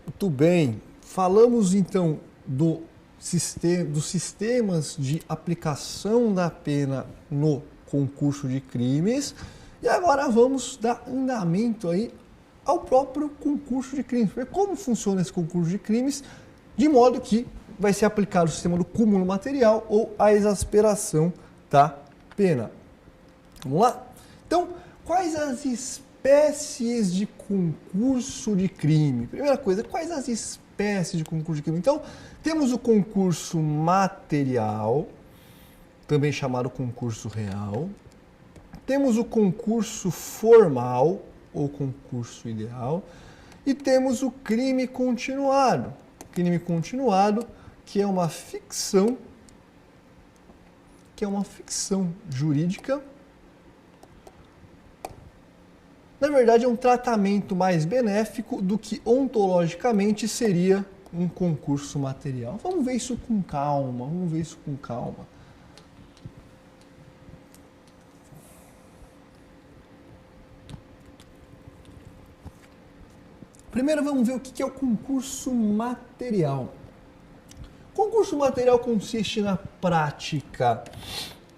Muito bem. Falamos então dos sistemas de aplicação da pena no concurso de crimes e agora vamos dar andamento aí ao próprio concurso de crimes. Como funciona esse concurso de crimes, de modo que vai ser aplicado o sistema do cúmulo material ou a exasperação da pena. Vamos lá? Então, quais as espécies de concurso de crime? Primeira coisa, quais as espécies de concurso de crime? Então, temos o concurso material, também chamado concurso real. Temos o concurso formal, ou concurso ideal. E temos o crime continuado. Crime continuado, que é uma ficção jurídica. Na verdade, é um tratamento mais benéfico do que ontologicamente seria um concurso material. Vamos ver isso com calma, Primeiro vamos ver o que é o concurso material. O concurso material consiste na prática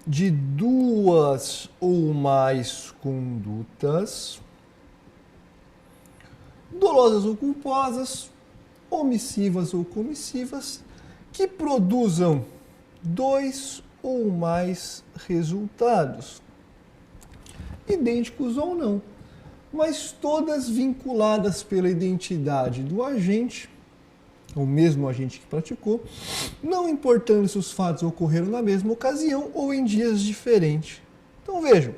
de duas ou mais condutas, dolosas ou culposas, omissivas ou comissivas, que produzam dois ou mais resultados, idênticos ou não, mas todas vinculadas pela identidade do agente, ou mesmo agente que praticou, não importando se os fatos ocorreram na mesma ocasião ou em dias diferentes. Então vejam,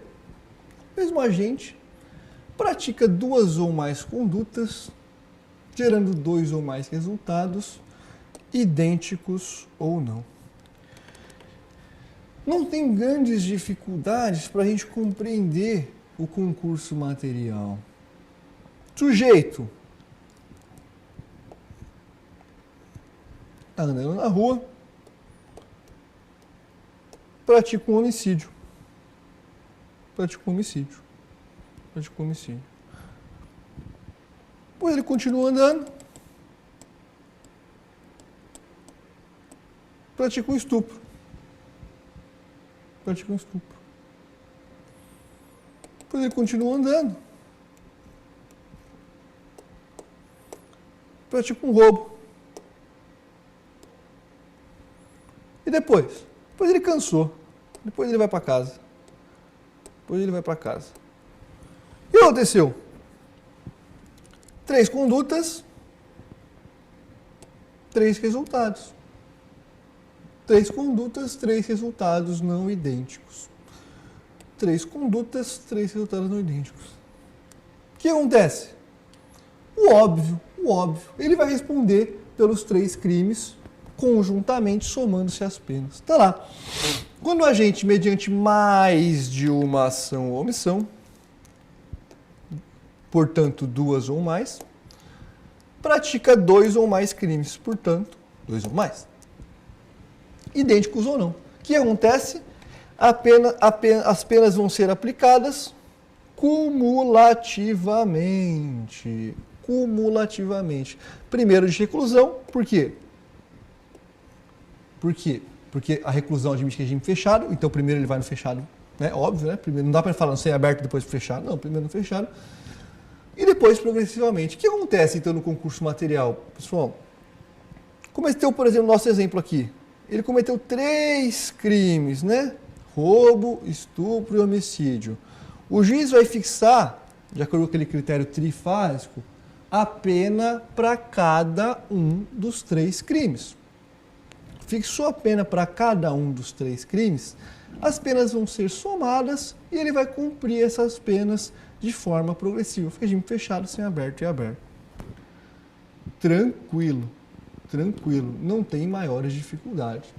o mesmo agente pratica duas ou mais condutas, gerando dois ou mais resultados, idênticos ou não. Não tem grandes dificuldades para a gente compreender o concurso material. Sujeito está andando na rua, pratica um homicídio. Depois ele continua andando, pratica um estupro. Depois ele continua andando, pratica um roubo. E depois? Depois ele cansou. Depois ele vai para casa. E o que aconteceu? 3 condutas, 3 resultados. 3 condutas, 3 resultados não idênticos. 3 condutas, 3 resultados não idênticos. O que acontece? O óbvio. Ele vai responder pelos 3 crimes conjuntamente, somando-se as penas. Tá lá. Quando o agente, mediante mais de uma ação ou omissão, portanto, 2 ou mais, pratica 2 ou mais crimes, portanto, 2 ou mais. Idênticos ou não. O que acontece? As penas vão ser aplicadas cumulativamente. Primeiro de reclusão, por quê? Porque a reclusão admite regime fechado, então primeiro ele vai no fechado, né? Óbvio, né? Primeiro, não dá para falar no sem aberto depois fechado, não, primeiro no fechado. E depois progressivamente. O que acontece então no concurso material? Pessoal, cometeu, por exemplo, nosso exemplo aqui. Ele cometeu 3 crimes, né? Roubo, estupro e homicídio. O juiz vai fixar, de acordo com aquele critério trifásico, a pena para cada um dos 3 crimes. Fixou a pena para cada um dos 3 crimes, as penas vão ser somadas e ele vai cumprir essas penas de forma progressiva. Regime fechado, sem aberto e aberto. Tranquilo, não tem maiores dificuldades.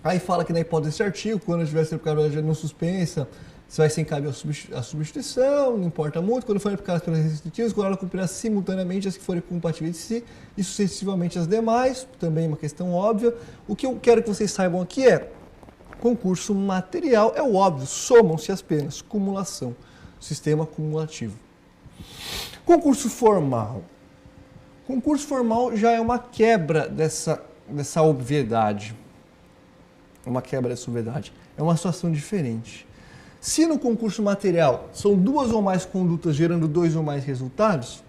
Aí fala que na hipótese desse artigo, quando tiver sido aplicado a não suspensa, se vai sem caber a substituição, não importa muito. Quando forem aplicadas pelas restritivas, quando ela cumprirá simultaneamente as que forem compatíveis de si e sucessivamente as demais, também uma questão óbvia. O que eu quero que vocês saibam aqui é Concurso material é o óbvio, somam-se as penas, cumulação, sistema cumulativo. Concurso formal. Concurso formal já é uma quebra dessa obviedade. Uma quebra dessa obviedade. É uma situação diferente. Se no concurso material são duas ou mais condutas gerando dois ou mais resultados,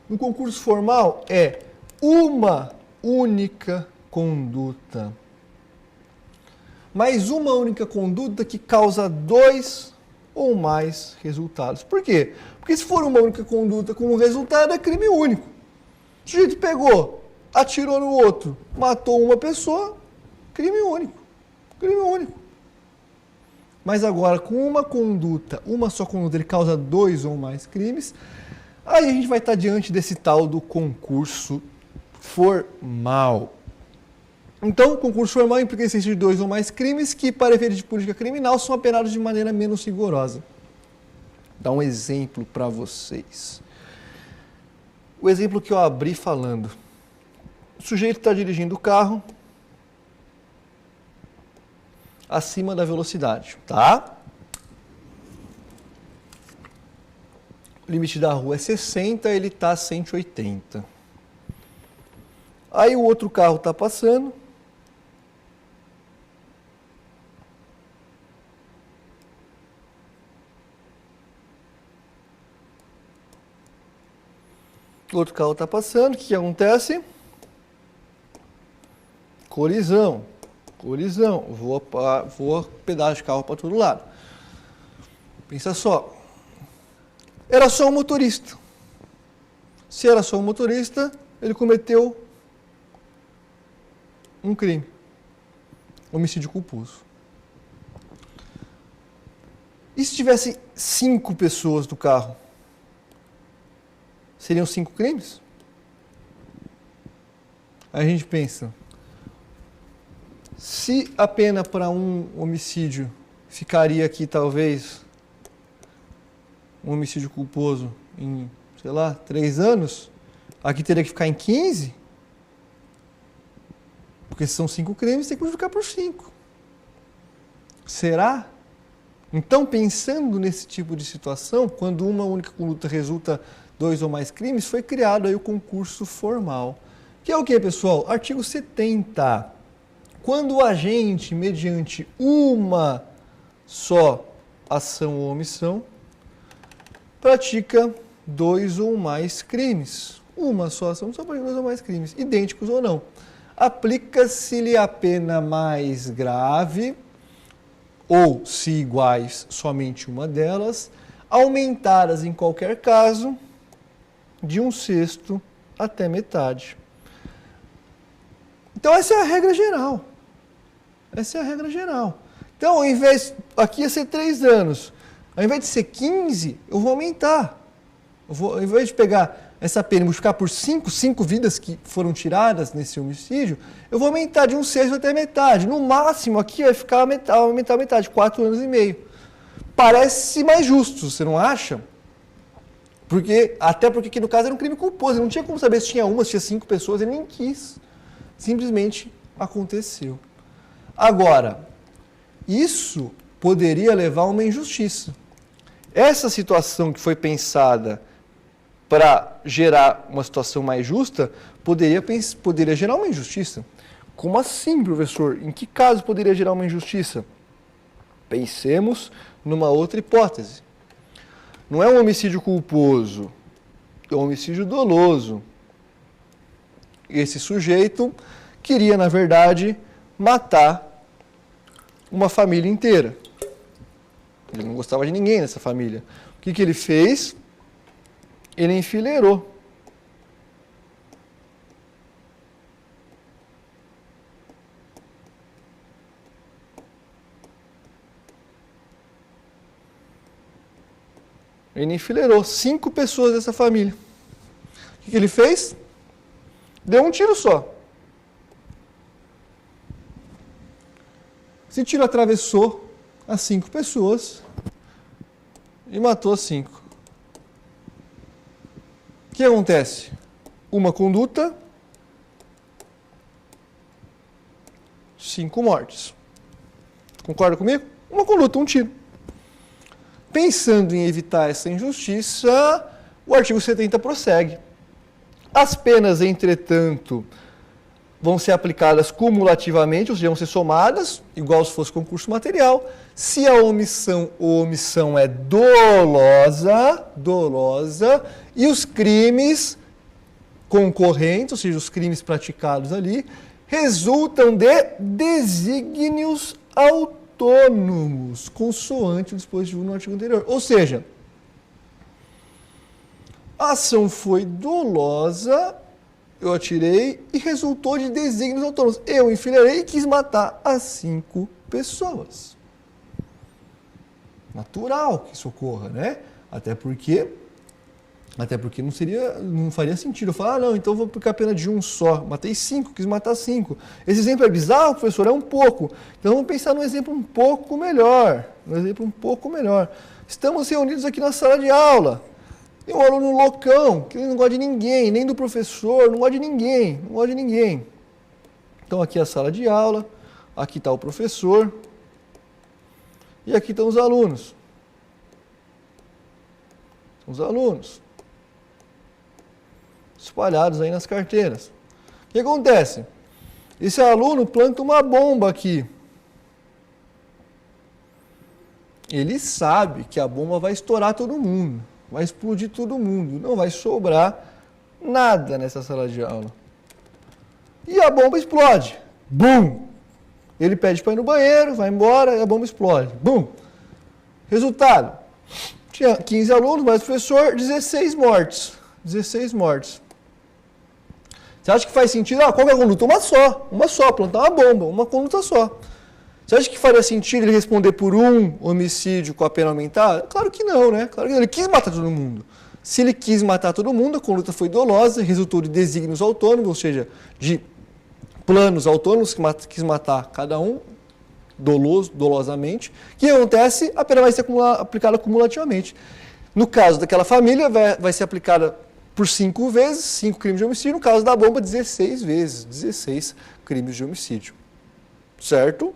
no concurso formal é uma única conduta. Mas uma única conduta que causa dois ou mais resultados. Por quê? Porque se for uma única conduta como resultado, é crime único. O sujeito pegou, atirou no outro, matou uma pessoa, crime único. Crime único. Mas agora, com uma conduta, uma só conduta, ele causa dois ou mais crimes, aí a gente vai estar diante desse tal do concurso formal. Então, o concurso formal implica a existência de dois ou mais crimes que, para efeitos de política criminal, são apenados de maneira menos rigorosa. Vou dar um exemplo para vocês. O exemplo que eu abri falando. O sujeito está dirigindo o carro acima da velocidade, tá? O limite da rua é 60, ele está a 180. Aí o outro carro está passando. O outro carro está passando, o que acontece? Colisão. Colisão. Voa pedaço de carro para todo lado. Pensa só. Era só um motorista. Se era só um motorista, ele cometeu um crime. Homicídio culposo. E se tivesse 5 pessoas no carro? Seriam 5 crimes? Aí a gente pensa, se a pena para um homicídio ficaria aqui talvez um homicídio culposo em, sei lá, 3 anos, aqui teria que ficar em 15? Porque se são 5 crimes, tem que multiplicar por 5. Será? Então, pensando nesse tipo de situação, quando uma única conduta resulta 2 ou mais crimes, foi criado aí o concurso formal. Que é o que, pessoal? Artigo 70. Quando o agente, mediante uma só ação ou omissão, pratica 2 ou mais crimes. Uma só ação só pratica 2 ou mais crimes, idênticos ou não. Aplica-se-lhe a pena mais grave, ou, se iguais, somente uma delas, aumentadas em qualquer caso, de 1/6 até metade. Então, essa é a regra geral. Essa é a regra geral. Então, ao invés, aqui ia ser 3 anos. Ao invés de ser 15, eu vou aumentar. Ao invés de pegar essa pena e multiplicar por 5 vidas que foram tiradas nesse homicídio, eu vou aumentar de 1/6 até metade. No máximo, aqui vai ficar aumentar a metade, 4 anos e meio. Parece mais justo, você não acha? Até porque aqui no caso era um crime culposo, ele não tinha como saber se tinha uma, se tinha 5 pessoas, ele nem quis. Simplesmente aconteceu. Agora, isso poderia levar a uma injustiça. Essa situação que foi pensada para gerar uma situação mais justa, poderia gerar uma injustiça. Como assim, professor? Em que caso poderia gerar uma injustiça? Pensemos numa outra hipótese. Não é um homicídio culposo, é um homicídio doloso. Esse sujeito queria, na verdade, matar uma família inteira. Ele não gostava de ninguém nessa família. O que ele fez? Ele enfileirou. Ele enfileirou 5 pessoas dessa família. O que ele fez? Deu um tiro só. Esse tiro atravessou as 5 pessoas e matou as 5. O que acontece? Uma conduta, 5 mortes. Concorda comigo? Uma conduta, um tiro. Pensando em evitar essa injustiça, o artigo 70 prossegue. As penas, entretanto, vão ser aplicadas cumulativamente, ou seja, vão ser somadas, igual se fosse concurso material. Se a omissão ou omissão é dolosa, e os crimes concorrentes, ou seja, os crimes praticados ali, resultam de desígnios autônomos, consoante o dispositivo no artigo anterior. Ou seja, a ação foi dolosa, eu atirei e resultou de desígnios autônomos. Eu enfileirei e quis matar as 5 pessoas. Natural que isso ocorra, né? Até porque não faria sentido eu falar, não, então eu vou aplicar a pena de um só. Matei 5, quis matar 5. Esse exemplo é bizarro, professor? É um pouco. Então vamos pensar num exemplo um pouco melhor. Estamos reunidos aqui na sala de aula. Tem um aluno loucão, que não gosta de ninguém, nem do professor, não gosta de ninguém. Então aqui é a sala de aula, aqui está o professor e aqui estão os alunos. Espalhados aí nas carteiras. O que acontece? Esse aluno planta uma bomba aqui. Ele sabe que a bomba vai estourar todo mundo. Vai explodir todo mundo, não vai sobrar nada nessa sala de aula. E a bomba explode. Bum! Ele pede para ir no banheiro, vai embora e a bomba explode. Bum! Resultado: tinha 15 alunos, mais o professor, 16 mortes. Você acha que faz sentido? Qual que é a conduta? Uma só, plantar uma bomba, uma conduta só. Você acha que faria sentido ele responder por um homicídio com a pena aumentada? Claro que não, né? Claro que não. Ele quis matar todo mundo. Se ele quis matar todo mundo, a conduta foi dolosa, resultou de desígnios autônomos, ou seja, de planos autônomos, que quis matar cada um, dolosamente. O que acontece? A pena vai ser aplicada cumulativamente. No caso daquela família, vai ser aplicada por 5 vezes, 5 crimes de homicídio. No caso da bomba, 16 vezes, 16 crimes de homicídio. Certo?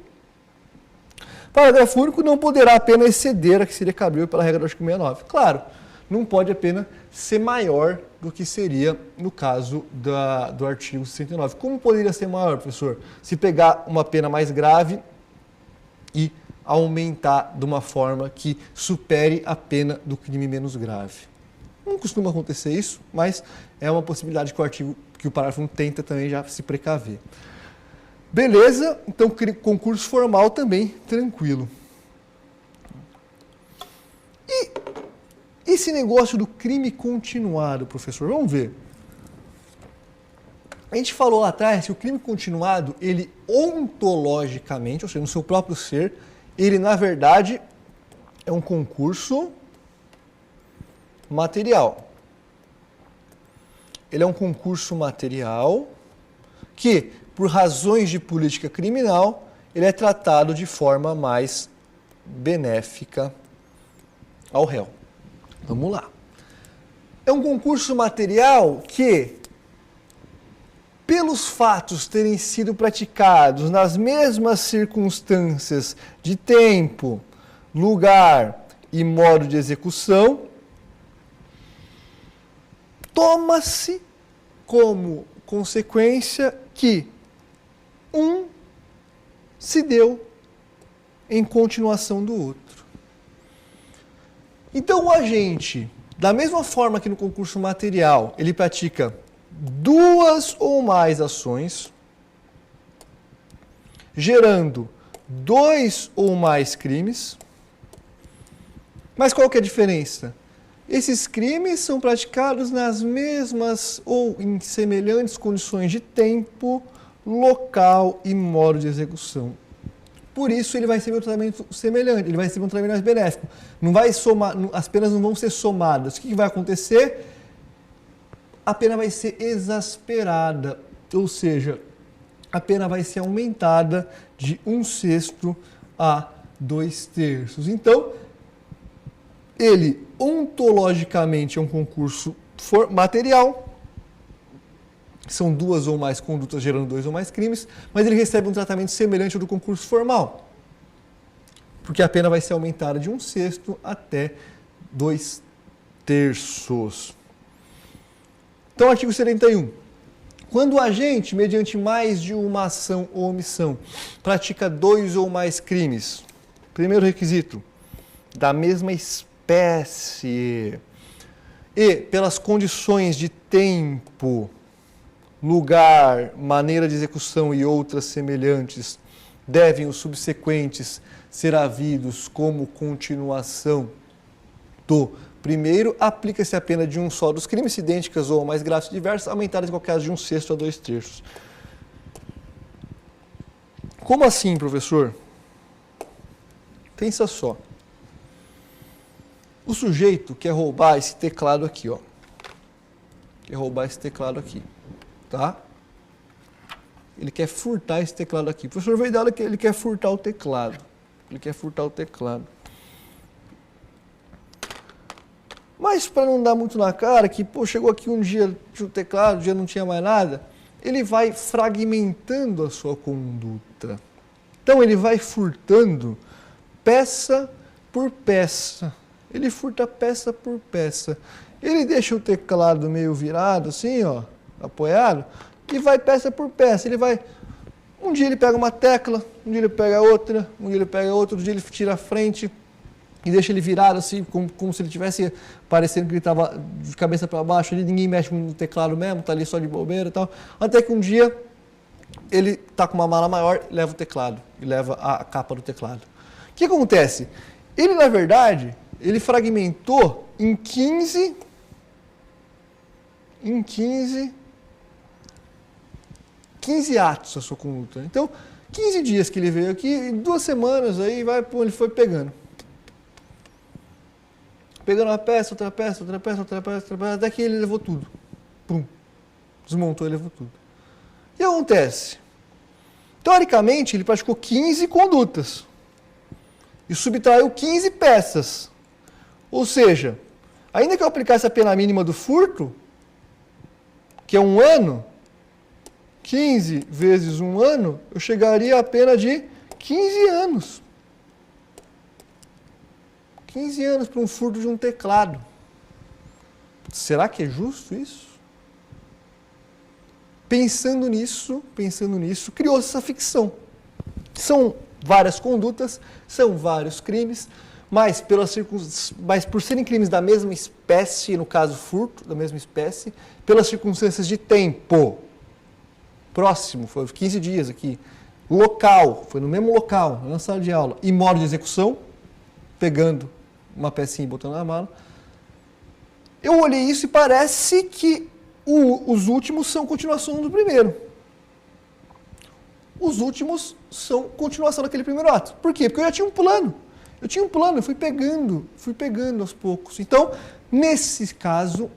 Parágrafo único, não poderá a pena exceder a que seria cabível pela regra do artigo 69. Claro, não pode a pena ser maior do que seria no caso do artigo 69. Como poderia ser maior, professor? Se pegar uma pena mais grave e aumentar de uma forma que supere a pena do crime menos grave. Não costuma acontecer isso, mas é uma possibilidade que o parágrafo tenta também já se precaver. Beleza, então concurso formal também, tranquilo. E esse negócio do crime continuado, professor, vamos ver. A gente falou lá atrás que o crime continuado, ele ontologicamente, ou seja, no seu próprio ser, ele na verdade é um concurso material. Ele é um concurso material que, por razões de política criminal, ele é tratado de forma mais benéfica ao réu. Vamos lá. É um concurso material que, pelos fatos terem sido praticados nas mesmas circunstâncias de tempo, lugar e modo de execução, toma-se como consequência que um se deu em continuação do outro. Então o agente, da mesma forma que no concurso material, ele pratica 2 ou mais ações, gerando 2 ou mais crimes. Mas qual que é a diferença? Esses crimes são praticados nas mesmas ou em semelhantes condições de tempo, local e modo de execução. Por isso ele vai receber um tratamento semelhante, ele vai receber um tratamento mais benéfico. Não vai somar, as penas não vão ser somadas. O que vai acontecer? A pena vai ser exasperada, ou seja, a pena vai ser aumentada de 1/6 a 2/3. Então, ele ontologicamente é um concurso material, são 2 ou mais condutas gerando 2 ou mais crimes, mas ele recebe um tratamento semelhante ao do concurso formal. porque a pena vai ser aumentada de 1/6 até 2/3. Então, artigo 71. Quando o agente, mediante mais de uma ação ou omissão, pratica 2 ou mais crimes, primeiro requisito, da mesma espécie e pelas condições de tempo, lugar, maneira de execução e outras semelhantes, devem os subsequentes ser havidos como continuação do primeiro, aplica-se a pena de um só dos crimes, idênticas ou mais graves ou diversas, aumentadas em qualquer caso de 1/6 a 2/3. Como assim, professor? Pensa só. O sujeito quer roubar esse teclado aqui, ó. Quer roubar esse teclado aqui, tá? Ele quer furtar esse teclado aqui. O professor veio dar que ele quer furtar o teclado. Ele quer furtar o teclado. Mas para não dar muito na cara, que pô, chegou aqui um dia tinha o teclado, um dia não tinha mais nada, ele vai fragmentando a sua conduta. Então ele vai furtando peça por peça. Ele furta peça por peça. Ele deixa o teclado meio virado, assim, ó, apoiado, e vai peça por peça. Ele vai. Um dia ele pega uma tecla, um dia ele pega outra, um dia ele pega outra, outro dia ele tira a frente e deixa ele virado assim, como se ele tivesse parecendo que ele estava de cabeça para baixo, ali ninguém mexe no teclado mesmo, tá ali só de bobeira e tal. Até que um dia ele tá com uma mala maior, leva o teclado e leva a capa do teclado. O que acontece? Ele, na verdade, ele fragmentou em 15 atos a sua conduta. Então, 15 dias que ele veio aqui, em 2 semanas aí ele foi pegando. Pegando uma peça, outra peça, outra peça, outra peça, outra peça, até que ele levou tudo. Pum. Desmontou e levou tudo. O que acontece? Teoricamente, ele praticou 15 condutas. E subtraiu 15 peças. Ou seja, ainda que eu aplicasse a pena mínima do furto, que é 1 ano, 15 vezes 1 ano, eu chegaria à pena de 15 anos. 15 anos para um furto de um teclado. Será que é justo isso? Pensando nisso, criou-se essa ficção. São várias condutas, são vários crimes, mas por serem crimes da mesma espécie, no caso furto, da mesma espécie, pelas circunstâncias de tempo, próximo, foi 15 dias aqui, local, foi no mesmo local, na sala de aula, e modo de execução, pegando uma pecinha e botando na mala. Eu olhei isso e parece que os últimos são continuação do primeiro. Os últimos são continuação daquele primeiro ato. Por quê? Porque eu já tinha um plano. Eu fui pegando aos poucos. Então, nesse caso,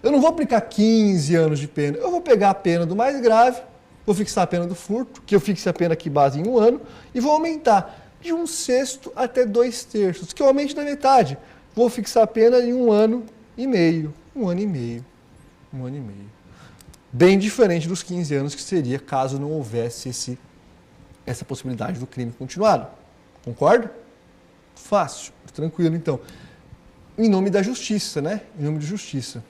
eu não vou aplicar 15 anos de pena. Eu vou pegar a pena do mais grave, vou fixar a pena do furto, que eu fixe a pena aqui base em 1 ano, e vou aumentar de 1/6 até 2/3, que eu aumente da metade. Vou fixar a pena em 1 ano e meio. 1 ano e meio. 1 ano e meio. Bem diferente dos 15 anos que seria caso não houvesse essa possibilidade do crime continuado. Concorda? Fácil, tranquilo então. Em nome da justiça, né? Em nome de justiça.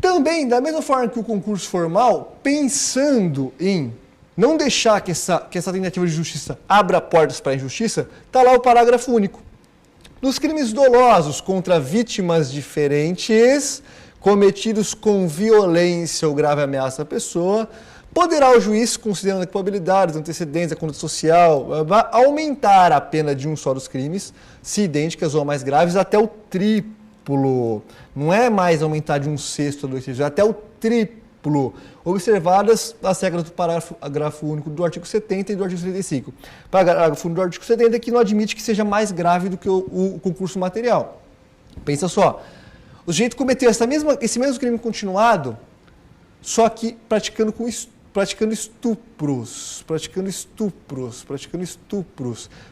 Também, da mesma forma que o concurso formal, pensando em não deixar que essa tentativa de justiça abra portas para a injustiça, está lá o parágrafo único. Nos crimes dolosos contra vítimas diferentes, cometidos com violência ou grave ameaça à pessoa, poderá o juiz, considerando a culpabilidade, os antecedentes, a conduta social, aumentar a pena de um só dos crimes, se idênticas ou mais graves, até o triplo. Não é mais aumentar de 1/6 a 2/3, é até o triplo. Observadas as regras do parágrafo único do artigo 70 e do artigo 75. Parágrafo único do artigo 70 que não admite que seja mais grave do que o concurso material. Pensa só, o sujeito cometeu esse mesmo crime continuado, só que praticando estupros.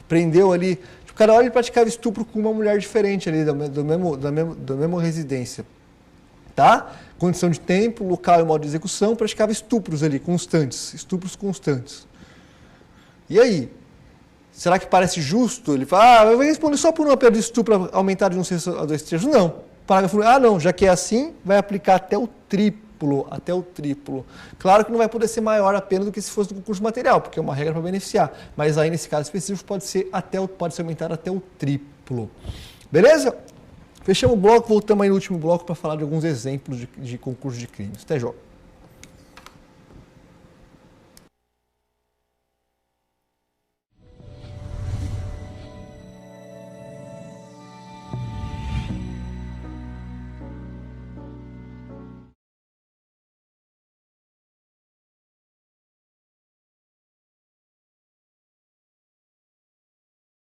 Prendeu ali, cada hora ele praticava estupro com uma mulher diferente ali, da mesma residência. Tá? Condição de tempo, local e modo de execução, praticava estupros ali, estupros constantes. E aí? Será que parece justo? Ele fala, eu vou responder só por uma pena de estupro aumentar de 1/6 a 2/3. Não. Parágrafo, não, já que é assim, vai aplicar até o triplo, Claro que não vai poder ser maior a pena do que se fosse do concurso material, porque é uma regra para beneficiar. Mas aí, nesse caso específico, pode ser aumentado até o triplo. Beleza? Fechamos o bloco, voltamos aí no último bloco para falar de alguns exemplos de concurso de crimes. Até já.